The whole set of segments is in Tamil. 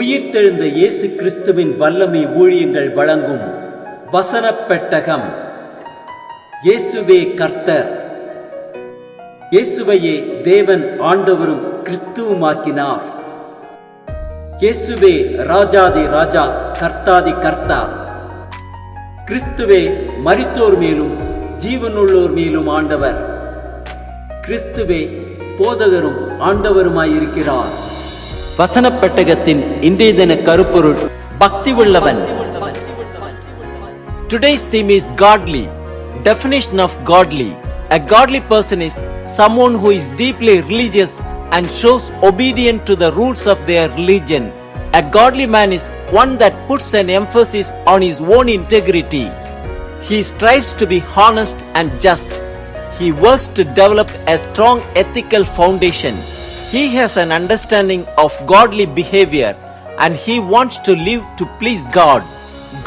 உயிர்த்தெழுந்த இயேசு கிறிஸ்துவின் வல்லமை ஊழியங்கள் வழங்கும் வசனப் பெட்டகம். இயேசுவே கர்த்தர். இயேசுவையே தேவன் ஆண்டவரும் கிறிஸ்துவுமாக்கினார். இயேசுவே ராஜாதி ராஜா, கர்த்தாதி கர்த்தா. கிறிஸ்துவே மரித்தோர் மேலும் ஜீவனுள்ளோர் மேலும் ஆண்டவர். கிறிஸ்துவே போதகரும் ஆண்டவருமாயிருக்கிறார். வசனப் பெட்டகத்தின் இன்றைய தின கருப்பொருள் பக்தி உள்ளவன். Today's theme is godly. Definition of godly. A godly person is someone who is deeply religious and shows obedience to the rules of their religion. A godly man is one that puts an emphasis on his own integrity. He strives to be honest and just. He works to develop a strong ethical foundation. He has an understanding of godly behavior and he wants to live to please God.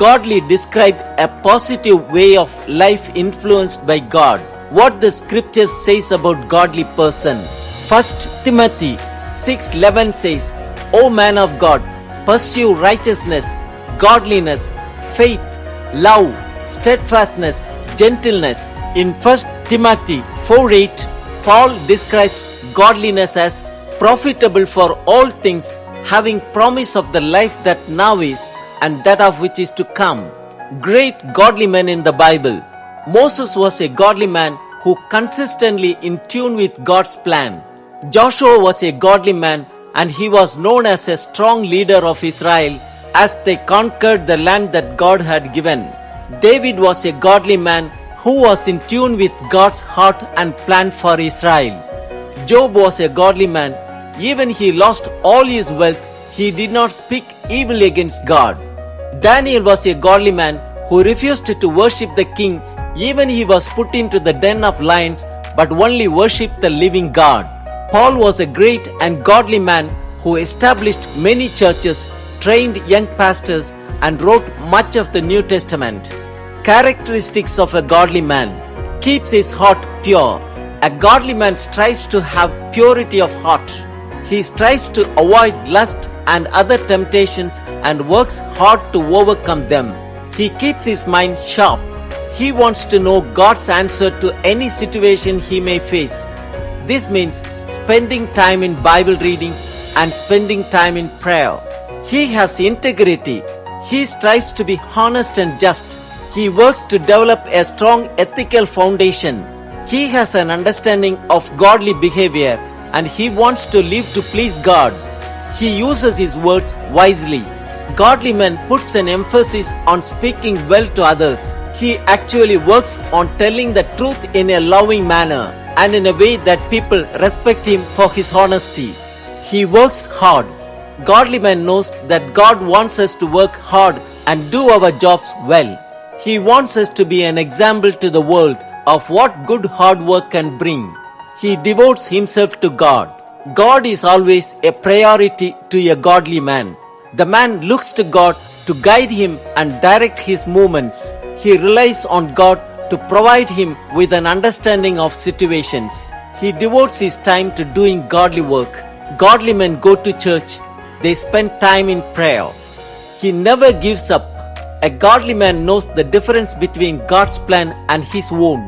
Godly describe a positive way of life influenced by God. What the scriptures says about godly person. 1 Timothy 6:11 says, O man of God, pursue righteousness, godliness, faith, love, steadfastness, gentleness. In 1 Timothy 4:8, Paul describes godliness as profitable for all things, having promise of the life that now is and that of which is to come. Great godly men in the Bible. Moses was a godly man who consistently in tune with God's plan. Joshua was a godly man and he was known as a strong leader of Israel as they conquered the land that God had given. David was a godly man who was in tune with God's heart and plan for Israel. Job was a godly man. Even he lost all his wealth, he did not speak evil against God. Daniel was a godly man who refused to worship the king, even he was put into the den of lions, but only worshipped the living God. Paul was a great and godly man who established many churches, trained young pastors, and wrote much of the New Testament. Characteristics of a godly man. Keeps his heart pure. A godly man strives to have purity of heart. He strives to avoid lust and other temptations and works hard to overcome them. He keeps his mind sharp. He wants to know God's answer to any situation he may face. This means spending time in Bible reading and spending time in prayer. He has integrity. He strives to be honest and just. He works to develop a strong ethical foundation. He has an understanding of godly behavior and he wants to live to please God. He uses his words wisely. Godly man puts an emphasis on speaking well to others. He actually works on telling the truth in a loving manner and in a way that people respect him for his honesty. He works hard. Godly man knows that God wants us to work hard and do our jobs well. He wants us to be an example to the world of what good hard work can bring. He devotes himself to God. God is always a priority to a godly man. The man looks to God to guide him and direct his movements. He relies on God to provide him with an understanding of situations. He devotes his time to doing godly work. Godly men go to church. They spend time in prayer. He never gives up. A godly man knows the difference between God's plan and his own.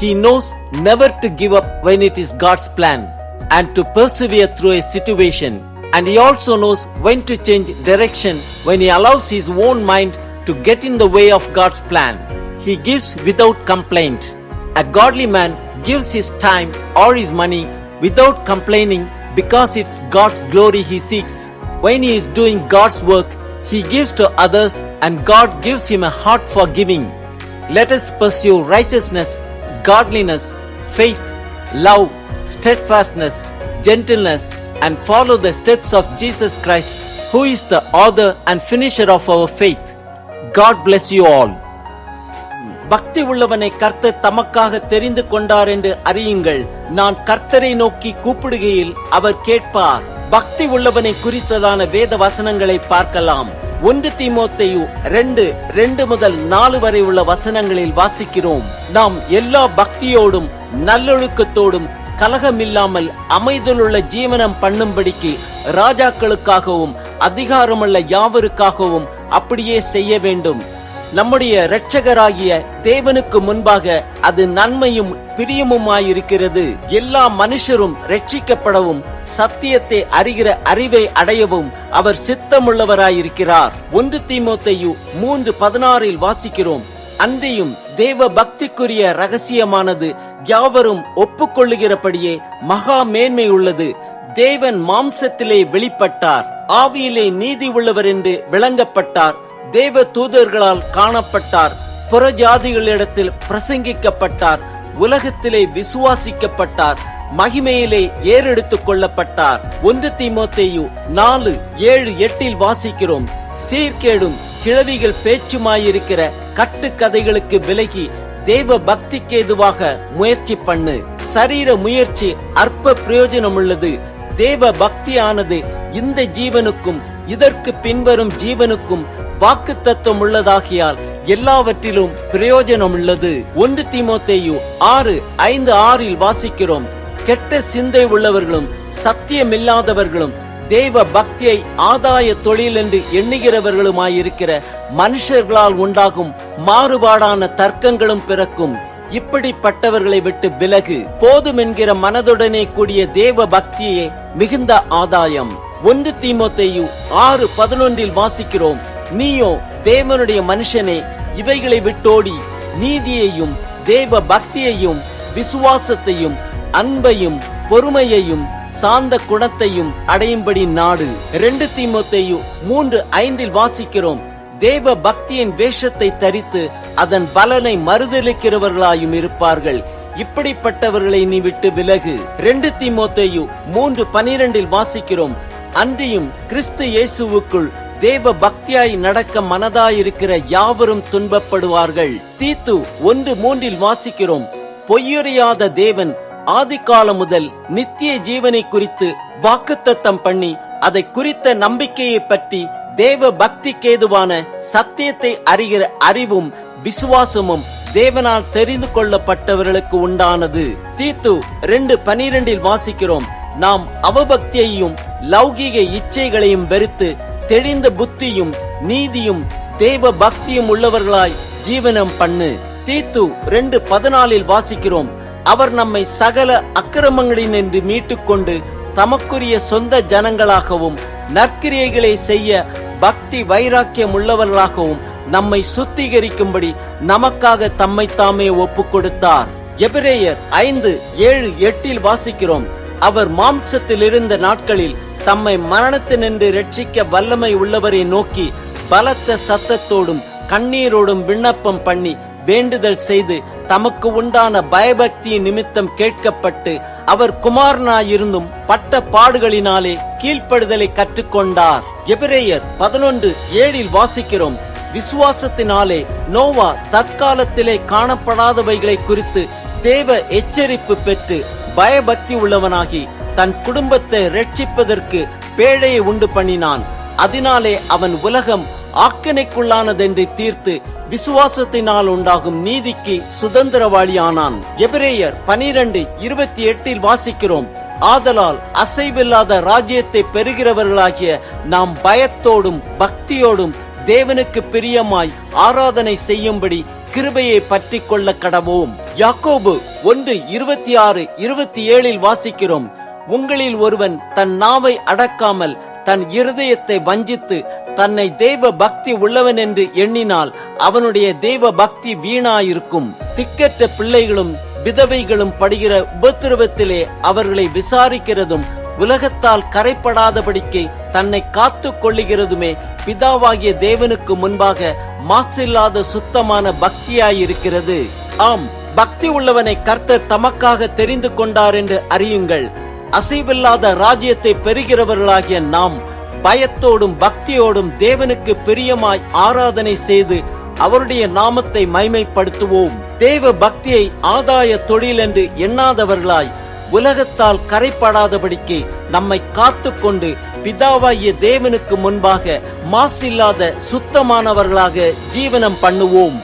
He knows never to give up when it is God's plan and to persevere through a situation. And he also knows when to change direction when he allows his own mind to get in the way of God's plan. He gives without complaint. A godly man gives his time or his money without complaining because it's God's glory he seeks. When he is doing God's work, he gives to others and God gives him a heart for giving. Let us pursue righteousness, godliness, faith, love, steadfastness, gentleness, and follow the steps of Jesus Christ, who is the author and finisher of our faith. God bless you all. பக்தி உள்ளவனை கர்த்தர் தமக்காக தெரிந்து கொண்டார் என்று அறியுங்கள். நான் கர்த்தரை நோக்கி கூப்பிடுகையில் அவர் கேட்பார். பக்தி உள்ளவனை குறித்ததான வேத வசனங்களை பார்க்கலாம். 1 தீமோத்தேயு 2:2 முதல் 4 வரை உள்ள வசனங்களில் வாசிக்கிறோம். நாம் எல்லா பக்தியோடும் நல்லொழுக்கத்தோடும் கலகமில்லாமல் அமைதலுள்ள ஜீவனம் பண்ணும்படிக்கு ராஜாக்களுக்காகவும் அதிகாரமுள்ள யாவருக்காகவும் அப்படியே செய்ய வேண்டும். நம்முடைய இரட்சகராகிய தேவனுக்கு முன்பாக அது நன்மையும் பிரியமுமாயிருக்கிறது. எல்லா மனுஷரும் ரட்சிக்கப்படவும் சத்தியத்தை அறிகிற அறிவை அடையவும் அவர் சித்தமுள்ளவராயிருக்கிறார். 1 தீமோத்தேயு 3:16 வாசிக்கிறோம், அன்றியும் தேவ பக்திக்குரிய ரகசியமானது யாவரும் ஒப்புக்கொள்ளுகிறபடியே மகா மேன்மை உள்ளது. தேவன் மாம்சத்திலே வெளிப்பட்டார், ஆவியிலே நீதி உள்ளவர் என்று விளங்கப்பட்டார், தேவ தூதர்களால் காணப்பட்டார், புறஜாதிகளிடத்தில் பிரசங்கிக்கப்பட்டார், உலகத்திலே விசுவாசிக்கப்பட்டார், மகிமையிலே ஏறெடுத்துக் கொள்ளப்பட்டார். 1 தீமோத்தேயு 4:7-8 வாசிக்கிறோம், சீர்கேடும் கிழவிகள் பேச்சுமாயிருக்கிற கட்டுக்கதைகளுக்கு விலகி தேவ பக்திக்கு ஏதுவாக முயற்சி பண்ணு. சரீர முயற்சி அற்ப பிரயோஜனம் உள்ளது. தேவ பக்தியானது இந்த ஜீவனுக்கும் இதற்கு பின்வரும் ஜீவனுக்கும் வாக்கு தத்துவம் உள்ளதாகியால் எல்லாவற்றிலும் பிரயோஜனம் உள்ளது. 1 தீமோத்தேயு 6:5-6 வாசிக்கிறோம், கெட்ட சிந்தை உள்ளவர்களும் சத்தியமில்லாதவர்களும் தேவ பக்தியை ஆதாய தொழில் என்று எண்ணுகிறவர்களுமாயிருக்கிற மனுஷர்களால் உண்டாகும் மாறுபாடான தர்க்கங்களும் பிறக்கும். இப்படிப்பட்டவர்களை விட்டு விலகு. போதும் என்கிற மனதுடனே கூடிய தேவ பக்தியே மிகுந்த ஆதாயம். 1 தீமோத்தேயு 6:11 வாசிக்கிறோம், நீயோ தேவனுடைய மனுஷனே இவைகளை விட்டோடி நீதியையும் தேவ பக்தியையும் விசுவாசத்தையும் அன்பையும் பொறுமையையும் சாந்த குணத்தையும் அடையும்படி நாடு. 2 தீமோத்தேயு 3:5 வாசிக்கிறோம், தேவ பக்தியின் வேஷத்தை தரித்து அதன் பலனை மறுதலிக்கிறவர்களாயும் இருப்பார்கள். இப்படிப்பட்டவர்களை நீ விட்டு விலகு. 2 தீமோத்தேயு 3:12 வாசிக்கிறோம், அன்றியும் கிறிஸ்து இயேசுவுக்குள் தேவ பக்தியாய் நடக்க மனதாயிருக்கிற யாவரும் துன்பப்படுவார்கள். தீத்து 1:3 வாசிக்கிறோம், பொய்யுரையாத தேவன் ஆதிகாலம் முதல் நித்திய ஜீவனை குறித்து வாக்குத்தத்தம் பண்ணி அதை குறித்த நம்பிக்கையை பற்றி தேவ பக்திக்கேதுவான சத்தியத்தை அறிகிற அறிவும் விசுவாசமும் தேவனால் தெரிந்து கொள்ளப்பட்டவர்களுக்கு உண்டானது. தீத்து 2:12 வாசிக்கிறோம், நாம் அவபக்தியையும் லௌகிக இச்சைகளையும் வெறுத்து தெளிந்த புத்தியும் நீதியும் தேவ பக்தியும் உள்ளவர்களாய் ஜீவனம் பண்ணு. தீத்து 2:14 வாசிக்கிறோம், அவர் நம்மை சகல அக்கிரமங்களினின்று மீட்டுக்கொண்டு தமக்குரிய சொந்த ஜனங்களாகவும் நற்கிரியைகளை செய்ய பக்தி வைராக்கியம் உள்ளவர்களாகவும் நம்மை சுத்திகரிக்கும்படி நமக்காக தம்மை தாமே ஒப்புக் கொடுத்தார். எபிரேயர் 5:7-8 வாசிக்கிறோம், அவர் மாம்சத்தில் இருந்த நாட்களில் தம்மை மரணத்தினின்று ரட்சிக்க வல்லமை உள்ளவரை நோக்கி பலத்த சத்தத்தோடும் கண்ணீரோடும் விண்ணப்பம் பண்ணி வேண்டுதல் செய்து தமக்கு உண்டான பயபக்தியின் நிமித்தம் கேட்கப்பட்டு அவர் குமாரனாயிருந்தும் பட்ட பாடுகளினாலே கீழ்ப்படுதலை கற்றுக்கொண்டார். எபிரேயர் 11:7 வாசிக்கிறோம், விசுவாசத்தினாலே நோவா தற்காலத்திலே காணப்படாதவைகளை குறித்து தேவ எச்சரிப்பு பெற்று பயபக்தி உள்ளவனாகி தன் குடும்பத்தை ரட்சிப்பதற்கு பேழையை உண்டு பண்ணினான். அதனாலே அவன் உலகம் ஆக்கினைக்குள்ளானதென்று தீர்த்து விசுவாசத்தினால் உண்டாகும் நீதிக்கு சுதந்திரவாளியானான். எபிரேயர் 12:28 வாசிக்கிறோம், ஆதலால் அசைவில்லாத ராஜ்யத்தை பெறுகிறவர்களாகிய நாம் பயத்தோடும் பக்தியோடும் தேவனுக்கு பிரியமாய் ஆராதனை செய்யும்படி கிருபையை பற்றி கொள்ள கடவோம். யாக்கோபு 1:26-27 வாசிக்கிறோம், உங்களில் ஒருவன் தன் நாவை அடக்காமல் தன் இருதயத்தை வஞ்சித்து தன்னை தேவ பக்தி உள்ளவன் என்று எண்ணினால் அவனுடைய தேவ பக்தி வீணாயிருக்கும். திக்கற்ற பிள்ளைகளும் விதவைகளும் படுகிற உபத்திரவத்திலே அவர்களை விசாரிக்கிறதும் உலகத்தால் கரைப்படாதபடிக்கு தன்னை காத்து கொள்ளுகிறதுமே பிதாவாகிய தேவனுக்கு முன்பாக மாசில்லாத சுத்தமான பக்தியாயிருக்கிறது. ஆம், பக்தி உள்ளவனை கர்த்தர் தமக்காக தெரிந்து கொண்டார் என்று அறியுங்கள். அசைவில்லாத ராஜ்யத்தை பெறுகிறவர்களாகிய நாம் பயத்தோடும் பக்தியோடும் தேவனுக்கு பிரியமாய் ஆராதனை செய்து அவருடைய நாமத்தை மைமைப்படுத்துவோம். தேவ பக்தியை ஆதாய தொழில் என்று எண்ணாதவர்களாய் உலகத்தால் கரைப்படாதபடிக்கு நம்மை காத்து கொண்டு பிதாவாகிய தேவனுக்கு முன்பாக மாசில்லாத சுத்தமானவர்களாக ஜீவனம் பண்ணுவோம்.